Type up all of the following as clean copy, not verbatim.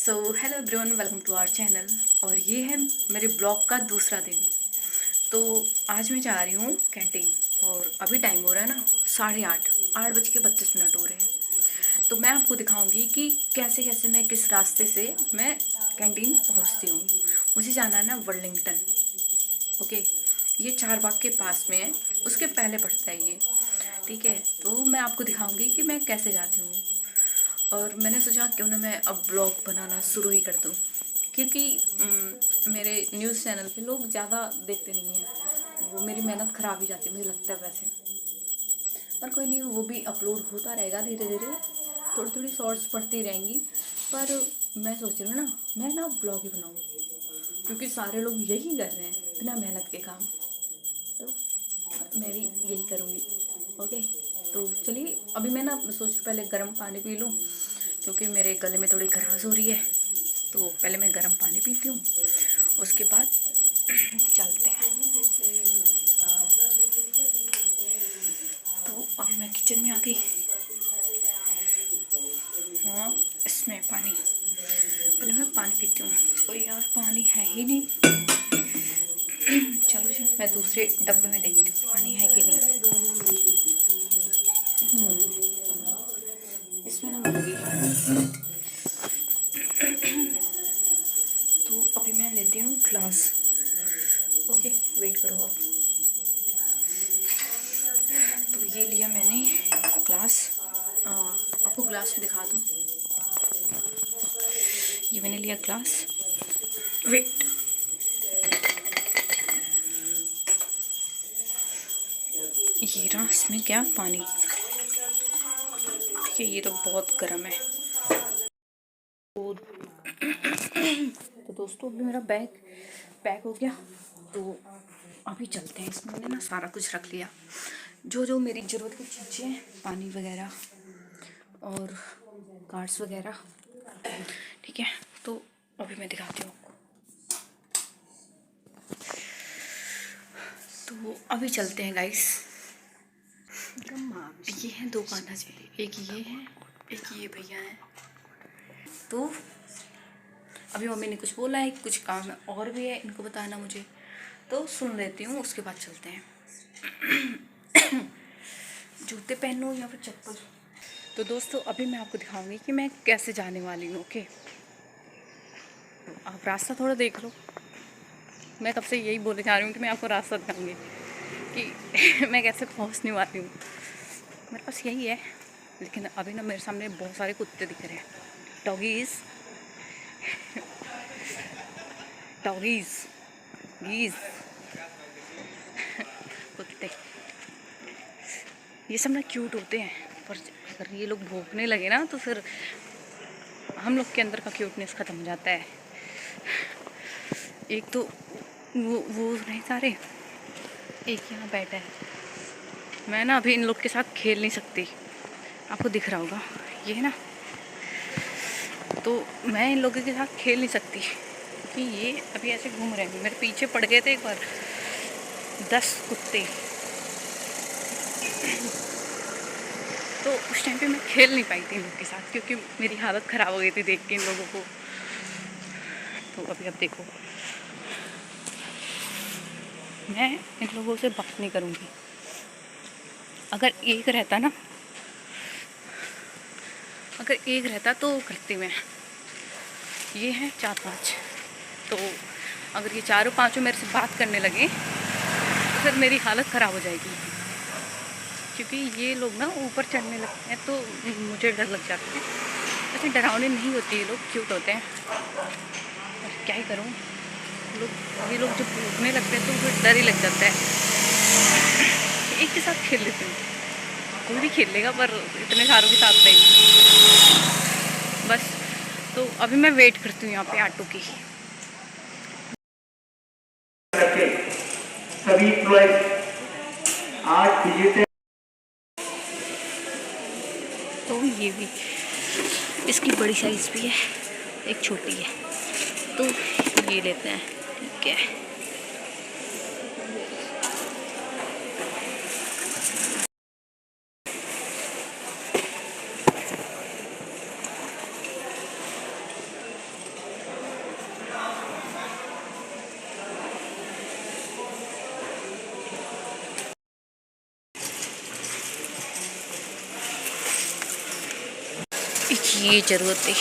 So hello everyone, welcome to our channel. और ये है मेरे ब्लॉग का दूसरा दिन। तो आज मैं जा रही हूँ कैंटीन और अभी टाइम हो रहा है ना 8:30, 8:32 हो रहे हैं। तो मैं आपको दिखाऊंगी कि कैसे कैसे मैं किस रास्ते से मैं कैंटीन पहुँचती हूँ। मुझे जाना है ना वर्लिंगटन। ओके, ये चारबाग के पास में है, उसके पहले पड़ता है ये। ठीक है, तो मैं आपको दिखाऊंगी कि मैं कैसे जाती हूँ। और मैंने सोचा क्यों ना मैं अब ब्लॉग बनाना शुरू ही कर दूँ, क्योंकि मेरे न्यूज़ चैनल पे लोग ज़्यादा देखते नहीं हैं। वो मेरी मेहनत ख़राब ही जाती है, मुझे लगता है वैसे। पर कोई नहीं, वो भी अपलोड होता रहेगा धीरे धीरे, थोड़ी थोड़ी शॉर्ट्स पड़ती रहेंगी। पर मैं सोच रही हूँ ना, मैं ना ब्लॉग ही बनाऊँ, क्योंकि सारे लोग यही कर रहे हैं बिना मेहनत के काम। तो मैं भी यही करूँगी। ओके, तो चलिए अभी मैं ना सोच पहले गर्म पानी पी लूँ, क्योंकि मेरे गले में थोड़ी खराश हो रही है। तो पहले मैं गर्म पानी पीती हूँ, उसके बाद चलते हैं। तो अभी मैं किचन में आ गई। हाँ, इसमें पानी, पहले मैं पानी पीती हूँ। कोई यार पानी है ही नहीं। चलो जी, मैं दूसरे डब्बे में देखती हूँ पानी है कि नहीं। इसमें ना मिल गई। तो अभी मैं लेती हूँ ग्लास। ओके, वेट करो आप। तो ये लिया मैंने ग्लास। आपको ग्लास में दिखा दूँ, ये मैंने लिया ग्लास। वेट, ये रहा इसमें क्या पानी। ठीक है, ये तो बहुत गर्म है। तो दोस्तों अभी मेरा बैग पैक हो गया। तो अभी चलते हैं। इसमें मैंने ना सारा कुछ रख लिया, जो जो मेरी ज़रूरत की चीज़ें हैं, पानी वगैरह और कार्ड्स वगैरह। ठीक है, तो अभी मैं दिखाती हूँ आपको। तो अभी चलते हैं गाइस। ये हैं दो कान्हा जी, एक ये है, एक ये भैया है। तो अभी मम्मी ने कुछ बोला है, कुछ काम और भी है इनको बताना मुझे, तो सुन लेती हूँ, उसके बाद चलते हैं। जूते पहनूँ या फिर चप्पल। तो दोस्तों अभी मैं आपको दिखाऊंगी कि मैं कैसे जाने वाली हूँ। ओके, आप रास्ता थोड़ा देख लो। मैं कब से यही बोलने जा रही हूँ कि मैं आपको रास्ता दिखाऊंगी कि मैं कैसे पहुँचने वाली हूँ। मेरे पास यही है, लेकिन अभी ना मेरे सामने बहुत सारे कुत्ते दिख रहे हैं। डॉगीज़, डॉगीज़, गीज़, कुत्ते, ये सब ना क्यूट होते हैं। पर अगर ये लोग भौंकने लगे ना तो फिर हम लोग के अंदर का क्यूटनेस ख़त्म हो जाता है। एक तो वो नहीं सारे, एक यहाँ बैठा है। मैं ना अभी इन लोग के साथ खेल नहीं सकती, आपको दिख रहा होगा ये है ना। तो मैं इन लोगों के साथ खेल नहीं सकती, क्योंकि ये अभी ऐसे घूम रहे हैं। मेरे पीछे पड़ गए थे एक बार 10 कुत्ते। तो उस टाइम पे मैं खेल नहीं पाई थी इन लोग के साथ, क्योंकि मेरी हालत ख़राब हो गई थी देख के इन लोगों को। तो अभी अब देखो, मैं इन लोगों से बात नहीं करूँगी। अगर एक रहता ना, अगर एक रहता तो करती मैं। ये हैं 4-5, तो अगर ये चारों पाँचों मेरे से बात करने लगे तो फिर मेरी हालत ख़राब हो जाएगी। क्योंकि ये लोग ना ऊपर चढ़ने लगते हैं तो मुझे डर लग जाता है। वैसे डरावने नहीं होते ये लोग, क्यूट होते हैं। और क्या ही करूँ, ये लोग जब भूखने लगते हैं तो फिर डर ही लग जाता है। एक के साथ खेल लेती हूँ, कोई भी खेल लेगा, पर इतने सारों के साथ नहीं। बस, तो अभी मैं वेट करती हूँ यहाँ पे ऑटो की। सभी आज विजेता। तो ये भी, इसकी बड़ी साइज़ भी है, एक छोटी है, तो ये लेते हैं। ठीक है, ये ज़रूरत थी।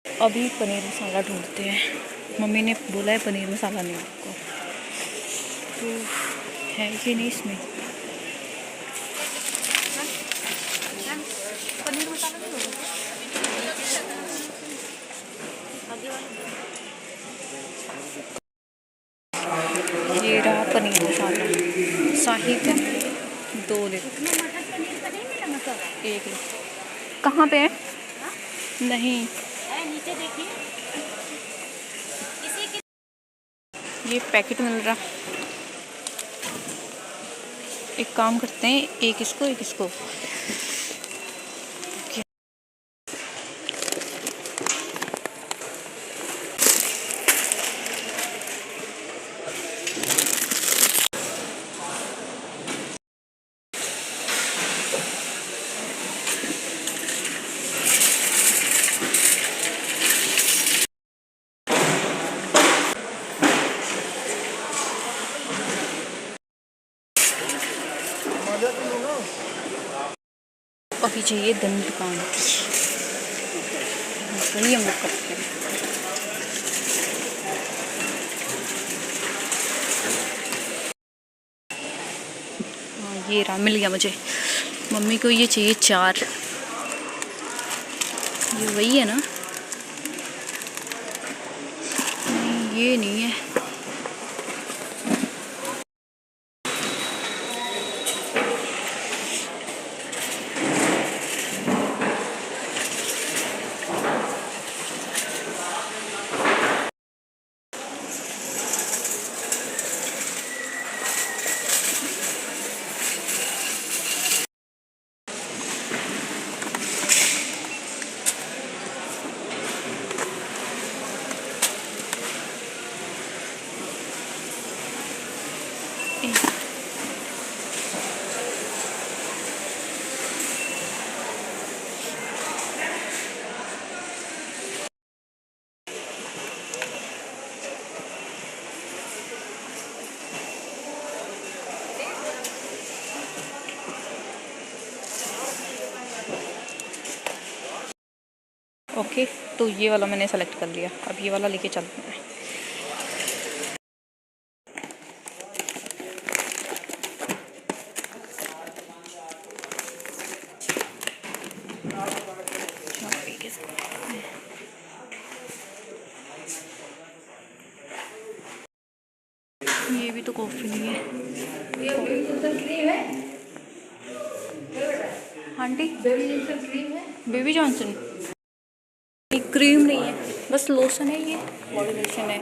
अभी पनीर मसाला ढूंढते हैं। मम्मी ने बोला है पनीर मसाला नहीं आपको, तो है कि नहीं इसमें पनीर मसाला नहीं होगा। ये रहा पनीर मसाला, साहिब 2 लीटर, 1 लीटर। कहाँ पे है? नहीं, नीचे देखिए, ये पैकेट मिल रहा। एक काम करते हैं, एक इसको। अभी चाहिए धन दुकान की, वही हम लोग करते हैं। हाँ, ये रहा, मिल गया मुझे। मम्मी को ये चाहिए 4। ये वही है ना? नहीं, ये नहीं है। ओके, तो ये वाला मैंने सेलेक्ट कर लिया। अब ये वाला लेके चलते हैं। ये भी तो कॉफ़ी नहीं है। आंटी बेबी जॉनसन क्रीम नहीं है, बस लोशन है, ये बॉडी लोशन है।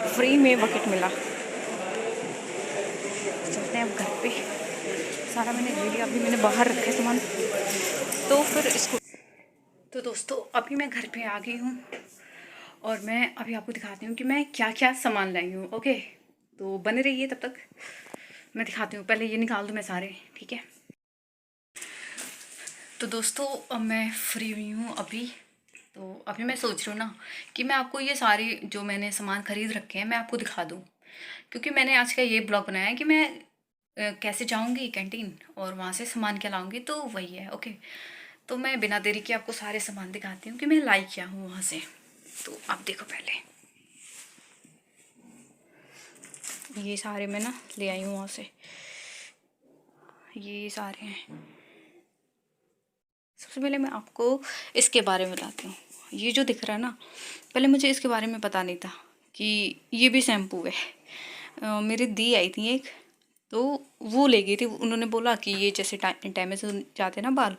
फ्री में बकेट मिला। चलते हैं अब घर पे। सारा मैंने ले लिया, अभी मैंने बाहर रखे सामान, तो फिर इसको। तो दोस्तों अभी मैं घर पे आ गई हूँ और मैं अभी आपको दिखाती हूँ कि मैं क्या क्या सामान लाई हूँ। ओके, तो बने रहिए, तब तक मैं दिखाती हूँ। पहले ये निकाल दूँ मैं सारे, ठीक है। तो दोस्तों अब मैं फ्री हुई हूँ अभी, तो अभी मैं सोच रही हूँ ना कि मैं आपको ये सारे जो मैंने सामान खरीद रखे हैं मैं आपको दिखा दूँ, क्योंकि मैंने आज का ये ब्लॉग बनाया है कि मैं कैसे जाऊँगी कैंटीन और वहाँ से सामान क्या लाऊँगी, तो वही है। ओके, तो मैं बिना देरी के आपको सारे सामान दिखाती हूँ कि मैं लाई क्या हूँ वहाँ से। तो आप देखो, पहले ये सारे मैं ना ले आई हूँ वहाँ से, ये सारे हैं। सबसे पहले मैं आपको इसके बारे में बताती हूँ। ये जो दिख रहा है ना, पहले मुझे इसके बारे में पता नहीं था कि ये भी शैम्पू है। मेरी दी आई थी एक, तो वो ले गई थी। उन्होंने बोला कि ये जैसे डैमेज हो जाते हैं ना बाल,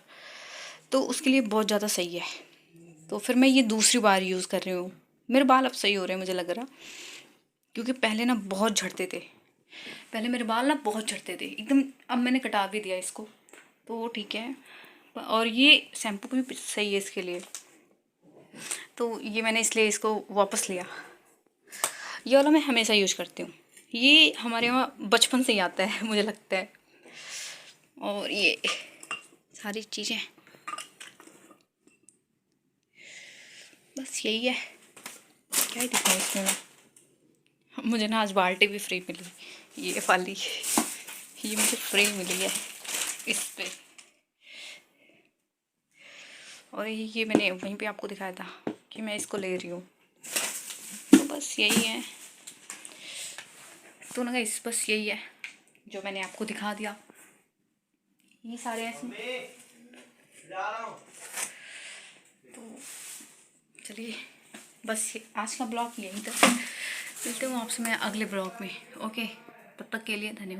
तो उसके लिए बहुत ज़्यादा सही है। तो फिर मैं ये दूसरी बार यूज़ कर रही हूँ। मेरे बाल अब सही हो रहे हैं मुझे लग रहा, क्योंकि पहले ना बहुत झड़ते थे। पहले मेरे बाल ना बहुत झड़ते थे एकदम। अब मैंने कटा भी दिया इसको, तो ठीक है। और ये शैम्पू भी सही है इसके लिए, तो ये मैंने इसलिए इसको वापस लिया। ये वाला मैं हमेशा यूज करती हूँ। ये हमारे वहाँ बचपन से ही आता है मुझे लगता है। और ये सारी चीज़ें बस यही है, क्या ही दिखाऊँ इसमें मैं। मुझे ना आज बाल्टी भी फ्री मिली, ये वाली, ये मुझे फ्री मिली है इस पे। और ये मैंने वहीं पे आपको दिखाया था कि मैं इसको ले रही हूँ। तो बस यही है, तो ना गाइस बस यही है जो मैंने आपको दिखा दिया। ये सारे ऐसे तो चलिए बस आज का ब्लॉग यहीं तक, मिलते हूँ आपसे मैं अगले ब्लॉग में। ओके, तब तक के लिए धन्यवाद।